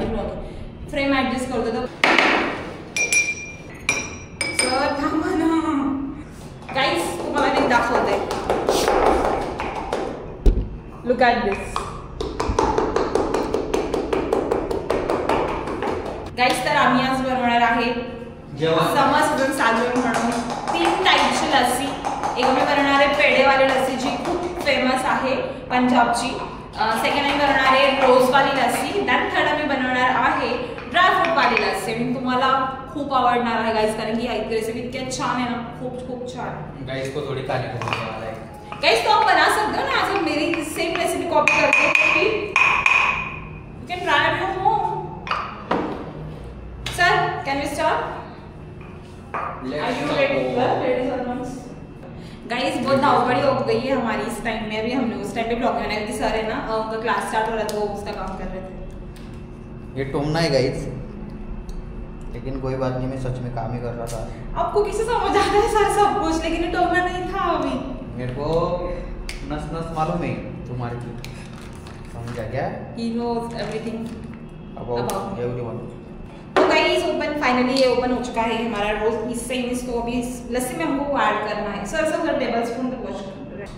Blog frame adjust करतो तर sir थांबा ना गाईस, तुम्हाला मी दाखवते. Look at this guys. तर आम्ही आज बनवणार आहे समर सीझन साजून म्हणून 3 टाईपची लस्सी. एक मी बनवणार आहे पेढेवाली लस्सी जी खूप फेमस आहे पंजाबची. सेकंड मी बनवणार आहे रोजवाली लस्सी. दॅन थर्ड मी बनवणार आहे ड्रायफ्रूटवाली लस्सी. मी तुम्हाला खूप आवडणार आहे गाईस, कारण की ही रेसिपी इतकी छान आहे ना, खूप खूप छान. गाइस को थोड़ी तारीफ करने वाला है. गाइस तो आप बना सकते हो ना, आज मेरी सेम रेसिपी कॉपी करके you can try at your home. Sir can we start? Are you ready? Ladies और जेंट्स गाइस, बहुत धावपड़ी हो गई है हमारी इस टाइम में. अभी हम लोग उस टाइम पे ब्लॉग बनाए थे, सर है ना उनका क्लास स्टार्ट हो रहा था, वो उसका काम कर रहे थे. ये टोमना है गाइस, लेकिन कोई बात नहीं, मैं सच में काम ही कर रहा था. आपको किससे समझ आता है सर सब कुछ, लेकिन ये टोमना नहीं था अभी. मेरे को नस नस मालूम है तुम्हारी की, समझा क्या? He knows everything about everyone. तो गाइस ओपन फाइनली ये ओपन हो चुका है हमारा रोज. इससे इसको अभी इस लस्सी में हमको ऐड करना है. सर सब टेबल स्पून तो वॉश.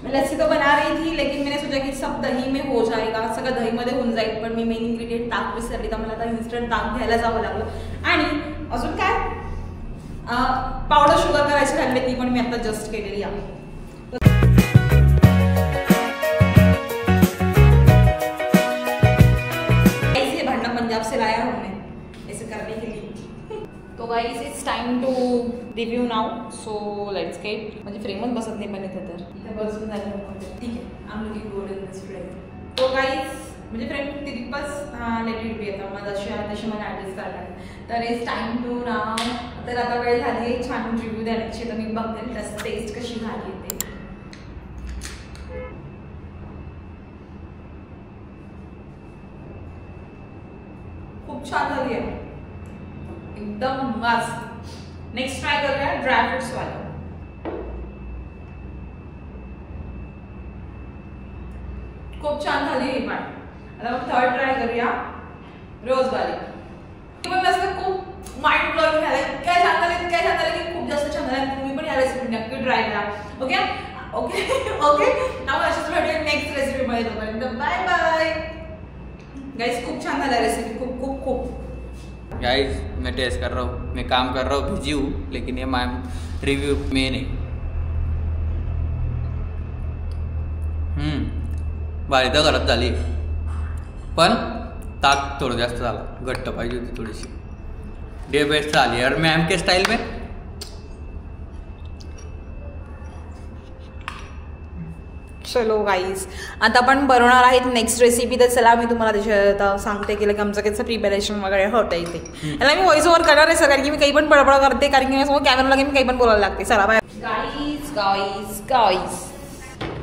मैं लस्सी तो बना रही थी, लेकिन मैंने सोचा की सब दही में हो जाएगा, सगळं दहीमध्ये होऊन जाईल. पण मी मेन इन्ग्रेडियंट ताक विसरली, तर मला आता इन्स्टंट ताक घ्यायला जावं लागलं. आणि अजून काय पावडर शुगर करायची राहिली, ती पण मी आता जस्ट केलेली आहे. ऐसे भांडा पंजाब से लाया हमने ऐसे करने के लिए. तो guys it's time to review now. So let's get. म्हणजे फ्रेमच बसत नाही पण इथे, तर इथे बसून झालं ठीक आहे. आम looking good in this frame. तो गाइस म्हणजे फ्रेम तिरपस लेट इट बी. आता मला जशी मला ॲडजस्ट करायला लागेल. तर इट्स टाइम टू नाउ. तर आता वेळ झाली आहे छान रिव्ह्यू द्यायची. तर मी बघते त्याची टेस्ट कशी झाली ते. खूप छान झाली आहे, एकदम मस्त. नेक्स्ट ट्राय करूया ड्रायफ्रुट्स वाला. खूप छान झाली ही पण. आता मग थर्ड ट्राय करूया रोजवाली. तुम्ही मस्त खूप माइंड ब्लोइंग झालं. काय छान झालं, काय छान झालं की खूप जास्त छान झालं. तुम्ही पण या रेसिपी नक्की ट्राय करा. Okay okay okay. आपण अशाच भेटूया नेक्स्ट रेसिपीमध्ये. तोपर्यंत बाय बाय गाइस. खूप छान झाला रेसिपी, खूप खूप खूप. गाइस मैं टेस्ट कर रहा हूँ, मैं काम कर रहा हूँ, बिजी हूँ, लेकिन ये मैम रिव्यू में नहीं. भारी तर घरात झाली, पण ताक थोडं जास्त झालं, घट्ट पाहिजे होती थोडीशी. डे बेस्ट झाली यार मॅम के स्टाईल में. चलो गाईज, आता आपण बनवणार आहेत नेक्स्ट रेसिपी. तर चला मी तुम्हाला त्याच्या सांगते की आमचं कसं प्रिपरेशन वगैरे होतं इथे. याला मी व्हॉइस ओव्हर करणार आहे सर, कारण की मी काही पण बडबड करते, कारण की माझ्यासमोर कॅमेरा लागेल, मी काही पण बोलायला लागते. चला बाय गाईज गाईज गाईज.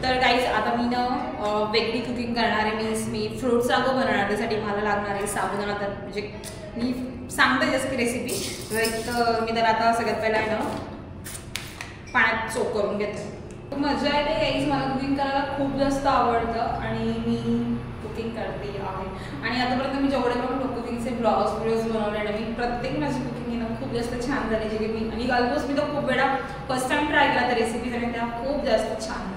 तर गाईज आता मी ना वेगळी कुकिंग करणार आहे. मी फ्रूट सागो बनवणार. त्यासाठी मला लागणार आहे साबुदाणा. तर म्हणजे मी सांगते जस्ट की रेसिपी. तर मी त्याला आता सगळ्यात पहिला आहे ना पाण्यात सोक करून घेते. मजा येते गाईज, मला कुकिंग करायला खूप जास्त आवडतं आणि मी कुकिंग करते आहे. आणि आतापर्यंत मी जेवढे पण कुकिंगचे ब्लॉग्स व्हिडिओज बनवले ना, मी प्रत्येक माझी कुकिंग ना खूप जास्त छान झाली. जे की मी आणि ऑलमोस्ट मी तर खूप वेळा फर्स्ट टाइम ट्राय केला त्या रेसिपीज आणि त्या खूप जास्त छान झाल्या.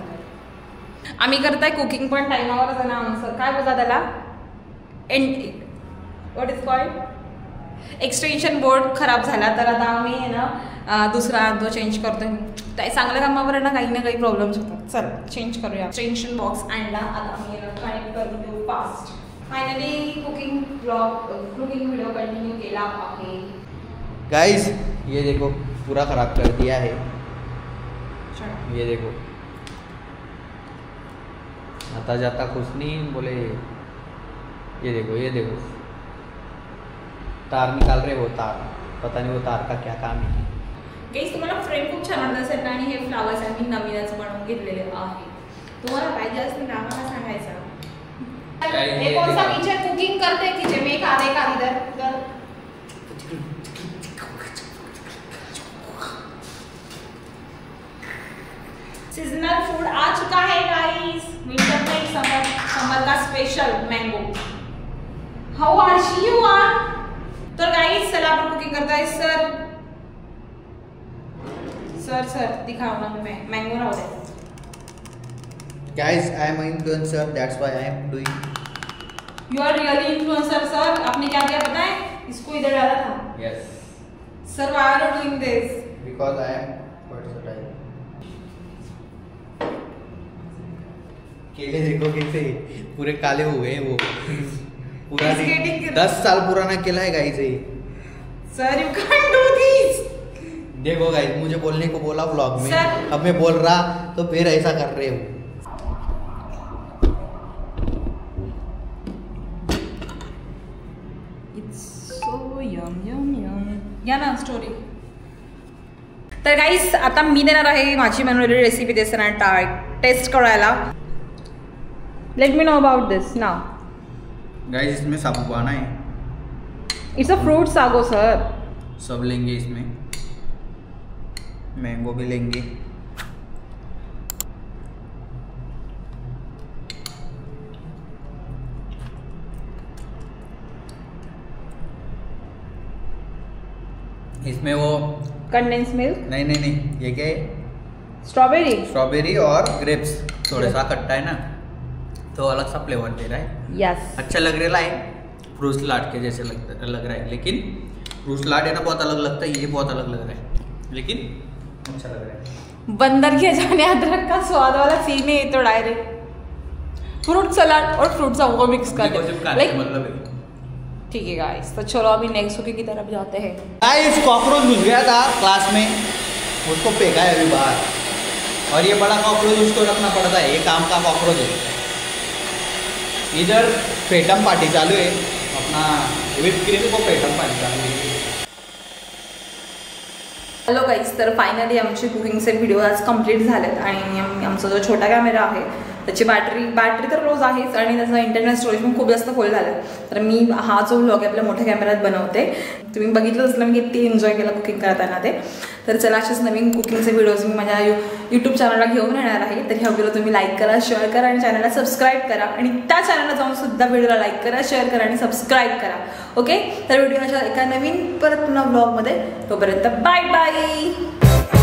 आम्ही करताय कुकिंग पण टायमावरच आहे ना आमचं. काय बोलतात त्याला, what is called extension board खराब झाला, तर आता आम्ही आहे ना दुसरा तो चेंज करतोय. चांगल्या कामावर ना काही प्रॉब्लेम्स होतात. चल चेंज करूया. एक्सटेन्शन बॉक्स आणला, आता आम्ही कनेक्ट करून देऊ fast. Finally cooking video continue केला आहे. गाइस ये देखो पूरा खराब कर दिया है. ये देखो आता जाता कुछ नहीं बोले. ये देखो तार निकाल रहे, वो तार पता नहीं वो तार का क्या काम है. गाईस तुम्हाला फ्रेम खूप छान वाटत असेल आणि हे फ्लावर्स आम्ही नवीनच बनवून घेतलेले आहे. तुम्हाला पाहिजे असेल ना आम्हाला सांगायचं. हे कोणता किचन कुकिंग करते किचन में खाने का इधर सीजनल फूड आ चुका है गाइस. विंटर में समर का स्पेशल मैंगो. हाऊ आळशी यू आर. तर गाईस चला आपण कुकिंग करतोय. सर दिखाओ ना mango Rahu they. Guys, I am an influencer. That's why I am doing. You are really influencer sir. आपने क्या किया पता है? इसको इधर डाला था. Yes. Sir, why are you doing this? Because I am versatile. केले देखो कैसे पूरे काले हो गए वो. पूरा He's getting- 10 साल पुराना केला है गाइस ये. Sir, you can't do this. देखो गाइस मुझे बोलने को बोला व्लॉग में. Sir. अब मैं बोल रहा तो फिर ऐसा कर रहे हो. It's so yum. या ना स्टोरी. तर गाईस आता मी देणार आहे माझी बनवलेली रेसिपी देताना टेस्ट करायला. Let me know about this now. Guys इसमें साबुदाना है. It's a fruit sago sir. सब लेंगे इसमें. मैंगो भी लेंगे. इसमें वो कंडेंस मिल्क. नहीं ये क्या है? स्ट्रॉबेरी. स्ट्रॉबेरी और ग्रेप्स थोड़ा सा खट्टा है ना तो अलग सा फ्लेवर दे रहा है. यस. अच्छा लग रहा है. फ्रूट सलाद के जैसे लग रहा है लेकिन फ्रूट सलाद है ना बहुत अलग लगता है. ये बहुत अलग लग रहा है लेकिन अच्छा लग रहा है. बंदर के जाने अदरक का स्वाद वाला सीन है तो डायरेक्ट फ्रूट सलाद और फ्रूट सागो मिक्स कर दे. लाइक मतलब है. ठीक है गाइस तो चलो अभी नेक्स्ट कुकिंग की तरफ जाते हैं. गाइस कॉकरोच घुस गया था क्लास में. उसको फेंका है अभी बाहर. और ये बड़ा कॉकरोच उसको रखना पड़ता है. ये काम का कॉकरोच है. इधर पेटम पार्टी चालू है. अपना विप क्रीम को पेटम पार्टी चालू है. Hello guys. तर फायनली आमचे कुकिंगचे व्हिडिओ आज कंप्लीट झालेत आणि आमचा जो छोटा कॅमेरा आहे त्याची बॅटरी तर रोज आहेच आणि त्याचा इंटरनल स्टोरेज पण खूप जास्त फुल झालं. तर मी हा जो व्लॉग आपल्या मोठ्या कॅमेऱ्यात बनवते. तुम्ही बघितलंच असलं मी किती एन्जॉय केलं कुकिंग करताना ते. तर चला असेच नवीन कुकिंगचे व्हिडिओज मी माझ्या यूट्यूब चॅनलला घेऊन येणार आहे. तर ह्या व्हिडिओ तुम्ही लाईक करा, शेअर करा आणि चॅनलला सबस्क्राईब करा आणि त्या चॅनलला जाऊन सुद्धा व्हिडिओला लाईक करा, शेअर करा आणि सबस्क्राईब करा. ओके. तर व्हिडिओ अशा एका नवीन परत पुन्हा व्लॉगमध्ये. तोपर्यंत बाय बाय.